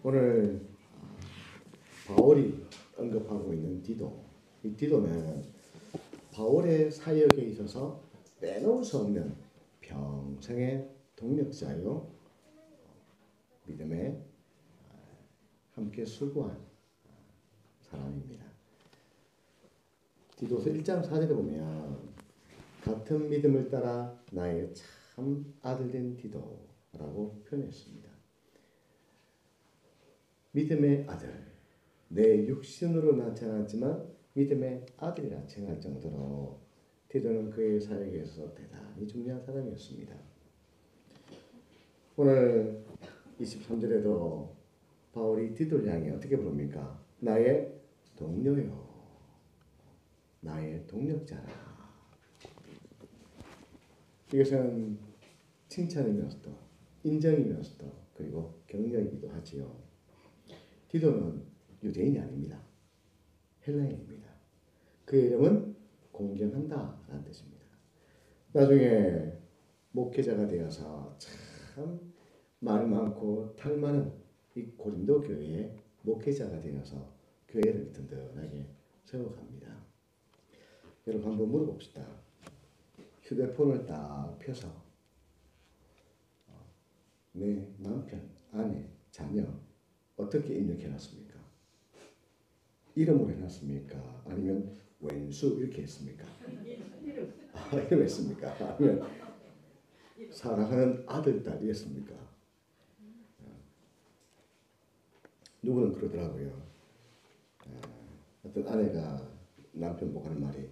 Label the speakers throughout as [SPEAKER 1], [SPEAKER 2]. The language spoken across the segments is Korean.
[SPEAKER 1] 오늘 바울이 언급하고 있는 디도, 이 디도는 바울의 사역에 있어서 빼놓을 수 없는 평생의 동력자요, 믿음에 함께 수고한 사람입니다. 디도서 1장 4절에 보면 같은 믿음을 따라 나의 참 아들된 디도라고 표현했습니다. 믿음의 아들, 내 육신으로 나타났지만 믿음의 아들이라 칭할 정도로 디도는 그의 사역에서 대단히 중요한 사람이었습니다. 오늘 23절에도 바울이 디도를 향해 어떻게 부릅니까? 나의 동료요, 나의 동력자라. 이것은 칭찬이면서도 인정이면서도 그리고 격려이기도 하지요. 디도는 유대인이 아닙니다. 헬라인입니다. 그의 이름은 공경한다 라는 뜻입니다. 나중에 목회자가 되어서 참 말 많고 탈 많은 이 고린도 교회의 목회자가 되어서 교회를 든든하게 세워갑니다. 여러분 한번 물어봅시다. 휴대폰을 딱 펴서 내 남편, 아내, 자녀 어떻게 입력해놨습니까? 이름으로 해놨습니까? 아니면 왼수 이렇게 했습니까? 이름 했습니까? 아니면 사랑하는 아들, 딸이 했습니까? 누구는 그러더라고요. 어떤 아내가 남편 보고 하는 말이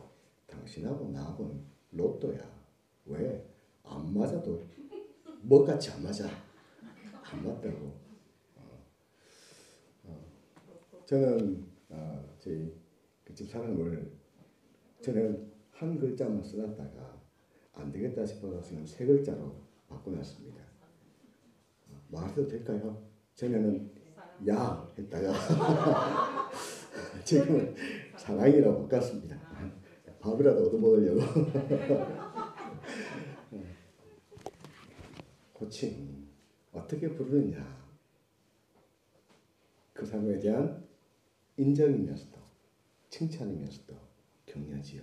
[SPEAKER 1] 당신하고 나하고는 로또야. 왜? 안 맞아도 뭐같이 안 맞아. 안 맞다고. 저는 저희 그 집 사람을 저는 한 글자만 써놨다가 안 되겠다 싶어서 지금 세 글자로 바꿔놨습니다. 말해도 될까요? 전에는 야 했다가 지금은 사랑이라고 바꿨습니다. 밥이라도 얻어먹으려고. 호칭 어떻게 부르느냐, 그 사람에 대한 인정이면서도 칭찬이면서도 격려지요.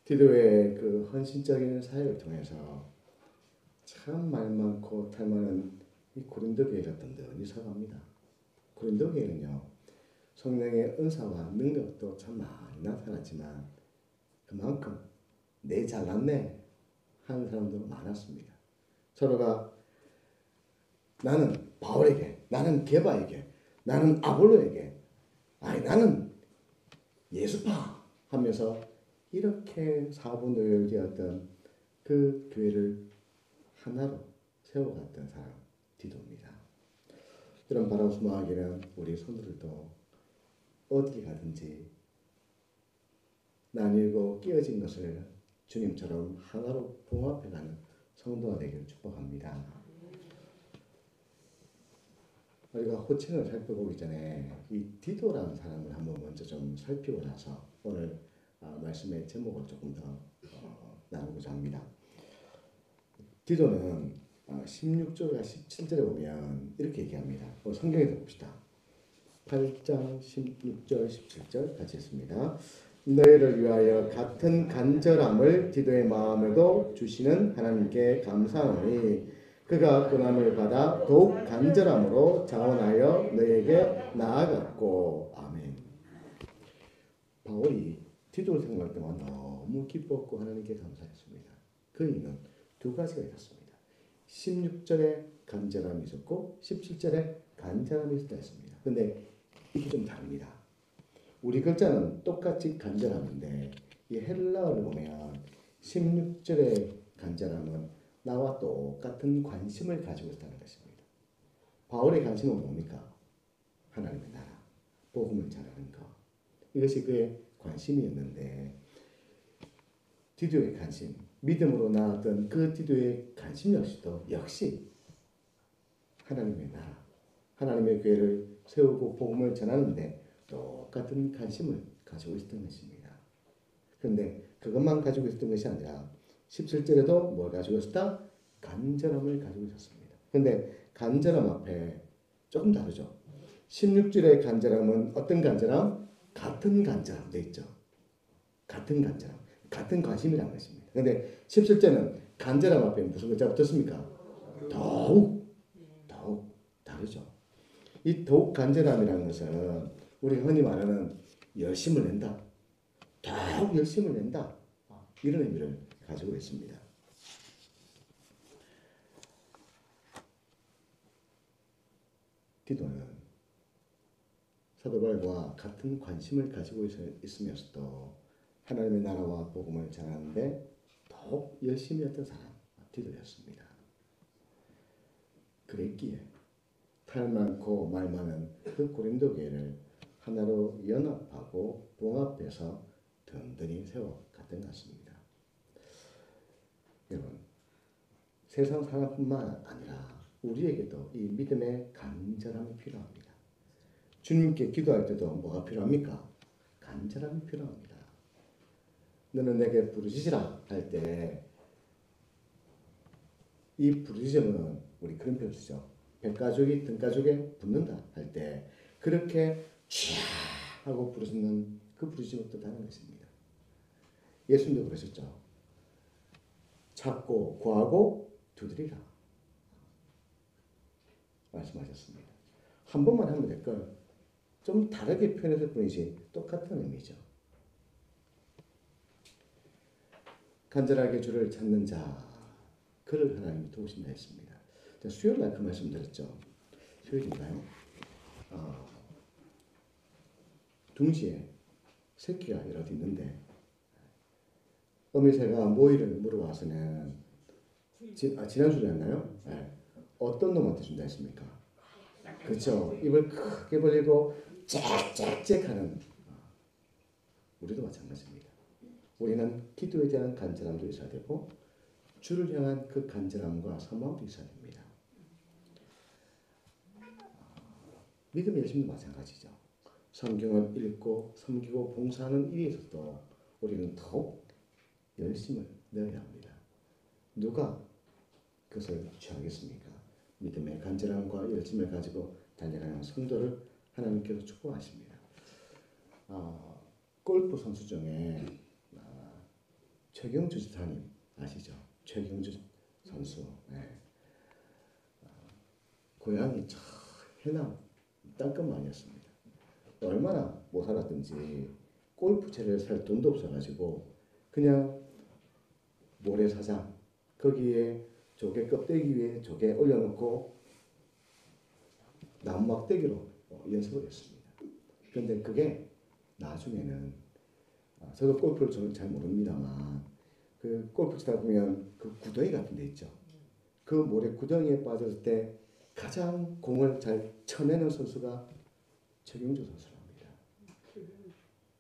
[SPEAKER 1] 디도의 그 헌신적인 사역을 통해서 참 말 많고 탈 많은 이 고린도 교회가 든든히 서갑니다. 고린도 교회는요, 성령의 은사와 능력도 참 많이 나타났지만 그만큼 내 잘났네 하는 사람도 많았습니다. 서로가 나는 바울에게, 나는 게바에게, 나는 아볼로에게, 나는 예수파 하면서 이렇게 사분오열되었던 그 교회를 하나로 세워갔던 사람 디도입니다. 이런 바람 소망하기는 우리 성도들도 어디 가든지 나뉘고 끼어진 것을 주님처럼 하나로 봉합해가는 성도가 되기를 축복합니다. 우리가 호칭을 살펴보기 전에 이 디도라는 사람을 한번 먼저 좀 살피고 나서 오늘 말씀의 제목을 조금 더 나누고자 합니다. 디도는 16절과 17절에 보면 이렇게 얘기합니다. 성경에서 봅시다. 8장 16절 17절 같이 했습니다. 너희를 위하여 같은 간절함을 디도의 마음에도 주시는 하나님께 감사하노니 그가 고난을 받아 더욱 간절함으로 자원하여 너희에게 나아갔고. 아멘. 바울이 디도를 생각할 때만 너무 기뻤고 하나님께 감사했습니다. 그 이유는 두 가지가 있었습니다. 16절에 간절함이 있었고 17절에 간절함이 있었다 했습니다. 근데 이게 좀 다릅니다. 우리 글자는 똑같이 간절함인데 이 헬라어를 보면 16절의 간절함은 나와 똑같은 관심을 가지고 있다는 것입니다. 바울의 관심은 뭡니까? 하나님의 나라, 복음을 전하는 것. 이것이 그의 관심이었는데 디도의 관심, 믿음으로 나왔던 그 디도의 관심 역시 하나님의 나라, 하나님의 교회를 세우고 복음을 전하는데 똑같은 관심을 가지고 있었던 것입니다. 그런데 그것만 가지고 있었던 것이 아니라 17절에도 뭘 가지고 있었다? 간절함을 가지고 있었습니다. 근데 간절함 앞에 조금 다르죠. 16절의 간절함은 어떤 간절함? 같은 간절함 돼 있죠. 같은 간절함, 같은 관심이라는 것입니다. 근데 17절은 간절함 앞에 무슨 글자가 붙었습니까? 더욱 다르죠. 이 더욱 간절함이라는 것은 우리가 흔히 말하는 열심을 낸다. 더욱 열심을 낸다. 이런 의미를 가지고 있습니다. 디도는 사도 바울과 같은 관심을 가지고 있으면서도 하나님의 나라와 복음을 전하는데 더욱 열심히 했던 사람 디도였습니다. 그랬기에 탈 많고 말 많은 그 고린도 교회를 하나로 연합하고 봉합해서 든든히 세워갔던 것 같습니다. 여러분, 세상 사람뿐만 아니라 우리에게도 이 믿음의 간절함이 필요합니다. 주님께 기도할 때도 뭐가 필요합니까? 간절함이 필요합니다. 너는 내게 부르짖으라 할 때 이 부르짖음은 우리 그런 표현 쓰죠. 백가죽이 등가죽에 붙는다 할 때 그렇게 쥐야 하고 부르짖는 그 부르짖음을 뜻하는 것입니다. 예수님도 그러셨죠. 찾고 구하고 두드리라 말씀하셨습니다. 한 번만 하면 될 걸 좀 다르게 표현했을 뿐이지 똑같은 의미죠. 간절하게 주를 찾는 자 그를 하나님이 도우신다 했습니다. 수요일 날 그 말씀 드렸죠. 수요일인가요? 둥지에 새끼가 여럿 있는데 어미새가 모이를 물어와서는 지난주였나요? 네. 어떤 놈한테 준다 했습니까? 그렇죠. 입을 크게 벌리고 짹짹짹 하는 우리도 마찬가지입니다. 우리는 기도에 대한 간절함도 있어야 되고 주를 향한 그 간절함과 사모함도 있어야 됩니다. 믿음의 열심도 마찬가지죠. 성경을 읽고 섬기고 봉사하는 일에 있어서도 우리는 더욱 열심을 내어야 합니다. 누가 그것을 취하겠습니까? 믿음의 간절함과 열심을 가지고 달려가는 성도를 하나님께서 축복하십니다. 골프 선수 중에 최경주 지사님 아시죠? 최경주 선수. 네. 고향이 해남 땅끝마을이었습니다. 얼마나 못 살았든지 골프채를 살 돈도 없어가지고 그냥 모래사장 거기에 조개 껍데기 위에 조개 올려놓고 나무 막대기로 연습을 했습니다. 그런데 그게 나중에는 저도 골프를 저는 잘 모릅니다만 그 골프 치다 보면 그 구덩이 같은 데 있죠. 그 모래 구덩이에 빠졌을 때 가장 공을 잘 쳐내는 선수가 최경주 선수랍니다.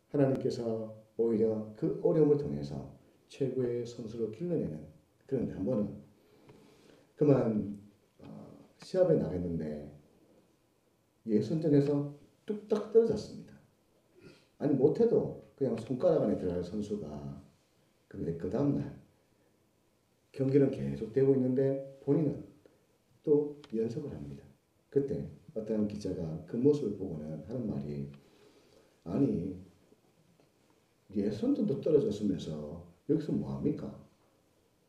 [SPEAKER 1] 하나님께서 오히려 그 어려움을 통해서 최고의 선수로 길러내는 그런데 한 번은 그만 시합에 나갔는데 예선전에서 뚝딱 떨어졌습니다. 아니 못해도 그냥 손가락 안에 들어갈 선수가 근데 그 다음날 경기는 계속 되고 있는데 본인은 또 연습을 합니다. 그때 어떤 기자가 그 모습을 보고는 하는 말이 아니 예선전도 떨어졌으면서 여기서 뭐합니까?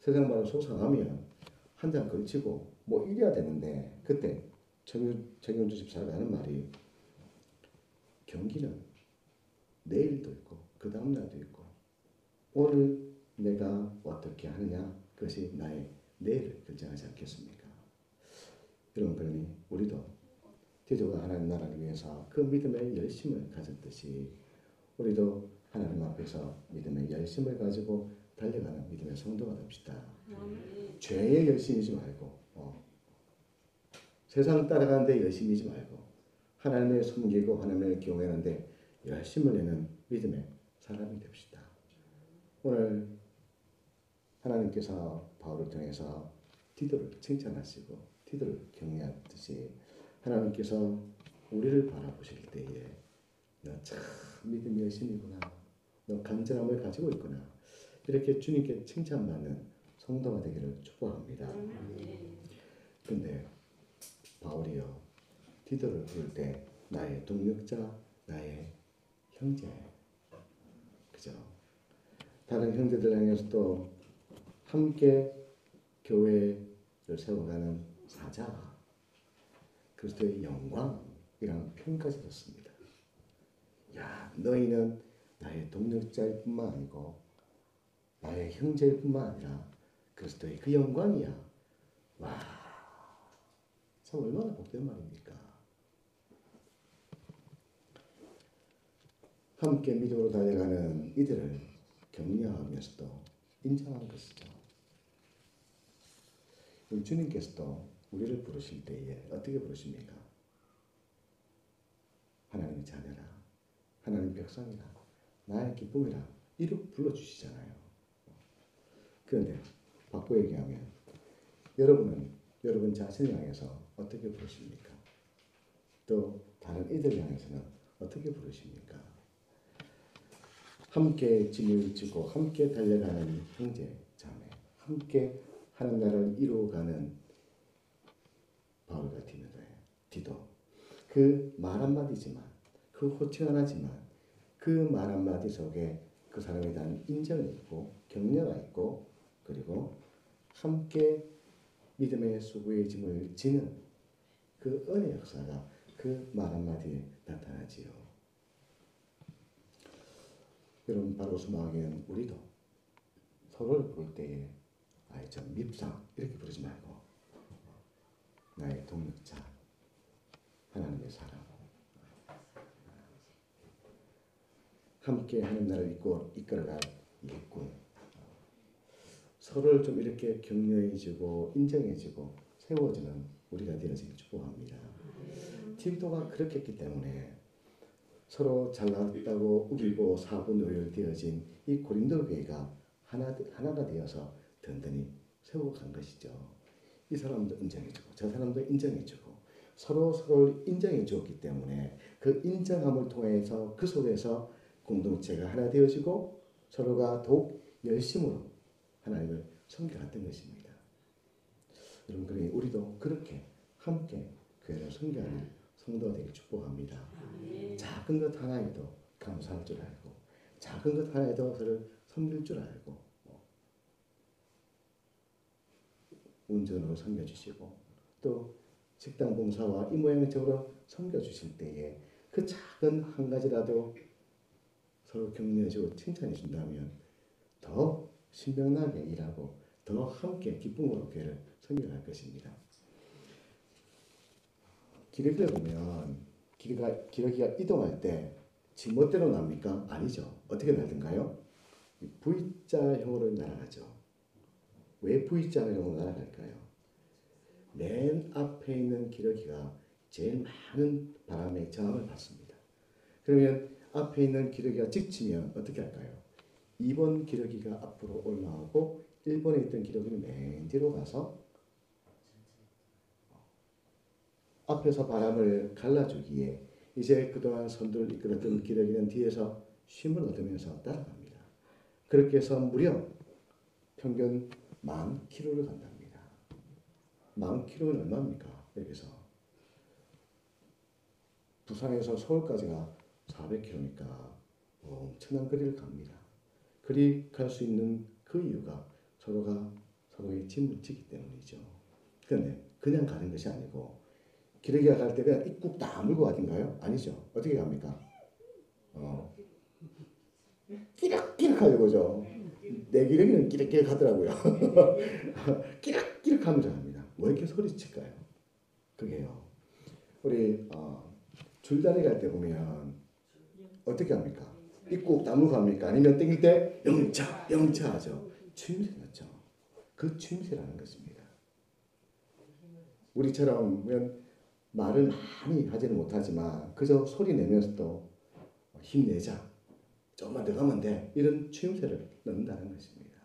[SPEAKER 1] 세상 말로 속상하면 한 장 걸치고 뭐 이래야 되는데 그때 최경주 집사가 하는 말이 경기는 내일도 있고 그 다음날도 있고 오늘 내가 어떻게 하느냐 그것이 나의 내일을 결정하지 않겠습니까? 여러분 그러니 우리도 디도가 하나님 나라를 위해서 그 믿음의 열심을 가졌듯이 우리도 하나님 앞에서 믿음의 열심을 가지고 달려가는 믿음의 성도가 됩시다. 죄에 열심이지 말고 세상 따라가는데 열심이지 말고 하나님을 섬기고 하나님을 경외하는데 열심을 내는 믿음의 사람이 됩시다. 오늘 하나님께서 바울을 통해서 디도를 칭찬하시고 디도를 경외하듯이 하나님께서 우리를 바라보실 때에 너 참 믿음이 열심이구나. 너 간절함을 가지고 있구나. 이렇게 주님께 칭찬받는 성도가 되기를 축복합니다. 그런데 디도를 부를 때 나의 동력자, 나의 형제, 그죠? 다른 형제들 향해서도 함께 교회를 세워가는 사자, 그리스도의 영광이라는 표현까지 듣습니다. 야, 너희는 나의 동력자일 뿐만 아니고 나의 형제일 뿐만 아니라 그리스도의 그 영광이야. 와, 참 얼마나 복된 말입니까? 함께 믿음으로 달려가는 이들을 격려하면서도 인정한 것이죠. 주님께서도 우리를 부르실 때에 어떻게 부르십니까? 하나님의 자녀라, 하나님 백성이라, 나의 기쁨이라 이렇게 불러주시잖아요. 그런데 바꿔 얘기하면 여러분은 여러분 자신을 향해서 어떻게 부르십니까? 또 다른 이들 향해서는 어떻게 부르십니까? 함께 짐을 지고 함께 달려가는 형제, 자매, 함께 하는 나라를 이루어가는 바울과 디도, 그 말 한마디지만, 그 호칭 하나지만 그 말 한마디 속에 그 사람에 대한 인정이 있고 격려가 있고 그리고 함께 믿음의 수고의 짐을 지는 그 은혜 역사가 그 말 한마디에 나타나지요. 여러분, 바로 수마하기는 우리도 서로를 부를 때에 아이 저 밉상 이렇게 부르지 말고 나의 동력자, 하나님의 사람, 함께 하는 나를 이끌어갈 일꾼, 서로를 좀 이렇게 격려해주고 인정해주고 세워주는 우리가 되어지길 축복합니다. 디도가 그렇게 했기 때문에 서로 잘났다고 우기고 사분오열 되어진 이 고린도 교회가 하나가 되어서 든든히 세워간 것이죠. 이 사람도 인정해주고 저 사람도 인정해주고 서로를 인정해 주었기 때문에 그 인정함을 통해서 그 속에서 공동체가 하나 되어지고 서로가 더욱 열심으로 하나님을 섬겨갔던 것입니다. 여러분, 그러니 우리도 그렇게 함께 교회를 섬겨하는 성도가 되길 축복합니다. 작은 것 하나에도 감사할 줄 알고 작은 것 하나에도 그를 섬길 줄 알고 운전으로 섬겨주시고 또 식당 봉사와 이 모양의 적으로 섬겨주실 때에 그 작은 한 가지라도 서로 격려해주고 칭찬해준다면 더 신명나게 일하고 더 함께 기쁨으로 교회를 섬겨갈 것입니다. 기러기를 보면 기러기가 이동할 때 지멋대로 납니까? 아니죠. 어떻게 날든가요? V자형으로 날아가죠. 왜 V자형으로 날아갈까요? 맨 앞에 있는 기러기가 제일 많은 바람의 저항을 받습니다. 그러면 앞에 있는 기러기가 지치면 어떻게 할까요? 2번 기러기가 앞으로 올라오고 1번에 있던 기러기는 맨 뒤로 가서 앞에서 바람을 갈라주기에 이제 그동안 선두를 이끌었던 기러기는 뒤에서 쉼을 얻으면서 따라갑니다. 그렇게 해서 무려 평균 10,000km를 간답니다. 10,000km는 얼마입니까? 여기서 부산에서 서울까지가 400km니까 엄청난 거리를 갑니다. 그리 갈 수 있는 그 이유가 서로가 서로의 짐을 지기 때문이죠. 그런데 그냥 가는 것이 아니고 기러기가 갈 때 그냥 입국 다 물고 가던가요? 아니죠. 어떻게 갑니까? 끼락끼락 하죠, 그죠? 내 기러기는 끼락끼락 하더라고요. 끼락끼락 하면서 갑니다. 왜 이렇게 소리칠까요? 그게요. 우리 줄다리 갈 때 보면 어떻게 합니까? 입국 다 물고 갑니까? 아니면 땡길 때 영차 하죠. 추임새 넣죠. 그 추임새라는 것입니다. 우리처럼 말을 많이 하지는 못하지만 그저 소리 내면서도 힘내자, 조금만 더 가면 돼, 이런 추임새를 넣는다는 것입니다.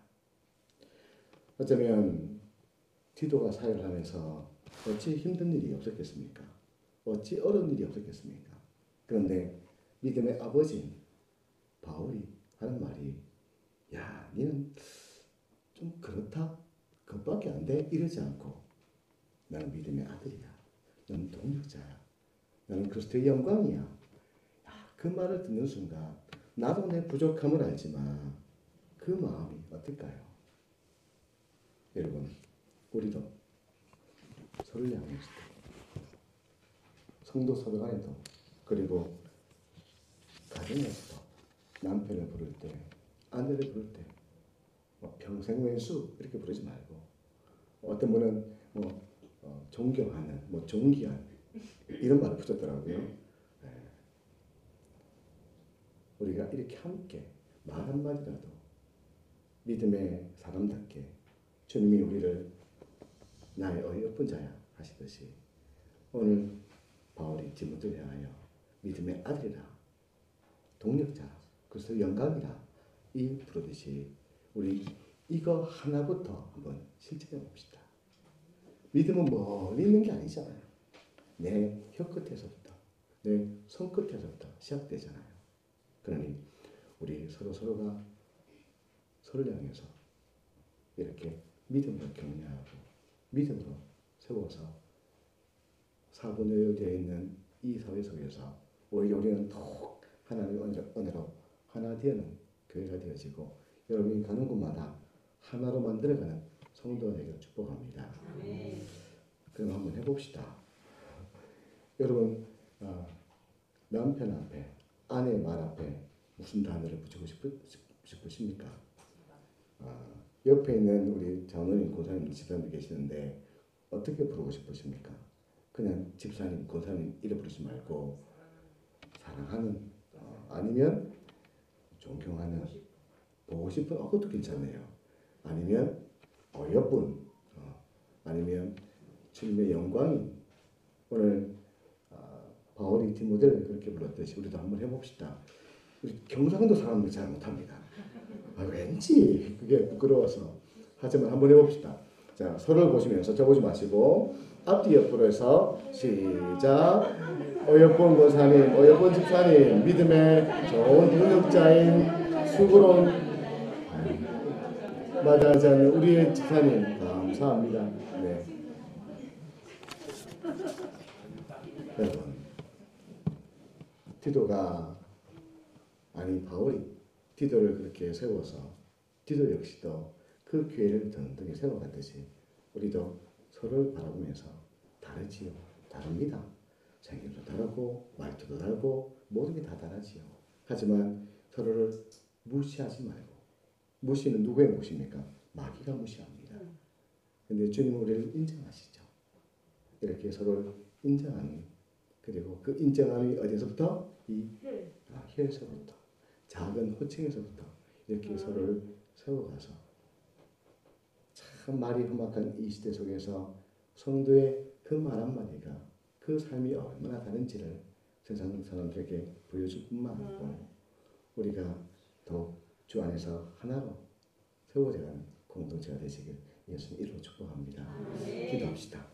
[SPEAKER 1] 어쩌면 디도가 사역을 하면서 어찌 힘든 일이 없었겠습니까? 어찌 어려운 일이 없었겠습니까? 그런데 믿음의 아버지인 바울이 하는 말이 야, 니는 좀 그렇다? 그것밖에 안 돼? 이러지 않고 나는 믿음의 아들이야. 너는 동력자야. 나는 그리스도의 영광이야. 그 말을 듣는 순간 나도 내 부족함을 알지만 그 마음이 어떨까요? 여러분, 우리도 서로를 향해서 성도 서로 간에도 그리고 가정에서도 남편을 부를 때, 아내를 부를 때 평생 왼수 이렇게 부르지 말고 어떤 분은 존경하는, 존귀한 이런 말을 붙였더라고요. 우리가 이렇게 함께 말 한마디라도 믿음의 사람답게 주님이 우리를 나의 어여쁜 자야 하시듯이 오늘 바울이 디모데를 향하여 믿음의 아들이라, 동력자, 그래서 영광이라 이 부르듯이 우리 이거 하나부터 한번 실천해 봅시다. 믿음은 멀리 있는 게 아니잖아요. 내 혀끝에서부터, 내 손끝에서부터 시작되잖아요. 그러니 우리 서로가 서로를 향해서 이렇게 믿음으로 격려하고 믿음으로 세워서 사분열되어 있는 이 사회 속에서 오히려 우리는 더욱 하나님의 은혜로 하나 되는 교회가 되어지고 여러분이 가는 곳마다 하나로 만들어가는 성도가 되기를 축복합니다. 그럼 한번 해봅시다. 여러분 남편 앞에 아내 말 앞에 무슨 단어를 붙이고 싶으십니까? 옆에 있는 우리 장로님, 고사님, 집사님 계시는데 어떻게 부르고 싶으십니까? 그냥 집사님, 고사님 이래 부르지 말고 사랑하는 아니면 존경하는, 보고 싶은 그것도 괜찮네요. 아니면 어여쁜 아니면 주님의 영광인 오늘 바울이 디모데를 그렇게 불렀듯이 우리도 한번 해봅시다. 우리 경상도 사람들 잘 못합니다. 왠지 그게 부끄러워서 하지만 한번 해봅시다. 자, 서로를 보시면서 저보지 마시고 앞뒤 옆으로 해서 시작. 어여쁜 권사님, 어여쁜 집사님, 믿음의 좋은 동력자인 수고로운 마다하지 않는 우리의 집사님 감사합니다. 네. 여러분, 디도가 바울이 디도를 그렇게 세워서 디도 역시도 그 교회를 든든히 세워갔듯이 우리도 서로를 바라보면서 다르지요. 다릅니다. 생일도 다르고 말투도 다르고 모든 게 다 다르지요. 하지만 서로를 무시하지 말고, 무시는 누구의 무시입니까? 마귀가 무시합니다. 근데 주님은 우리를 인정하시죠. 이렇게 서로를 인정하는, 그리고 그 인정함이 어디서부터? 이 혀에서부터, 작은 호칭에서부터 이렇게 서로를 세워가서 참 말이 험악한 이 시대 속에서 성도의 그 말 한마디가 그 삶이 얼마나 다른지를 세상 사람들에게 보여줄 뿐만 아니고 우리가 더욱 주 안에서 하나로 세워져가는 공동체가 되시길 예수님 이름으로 축복합니다. 기도합시다.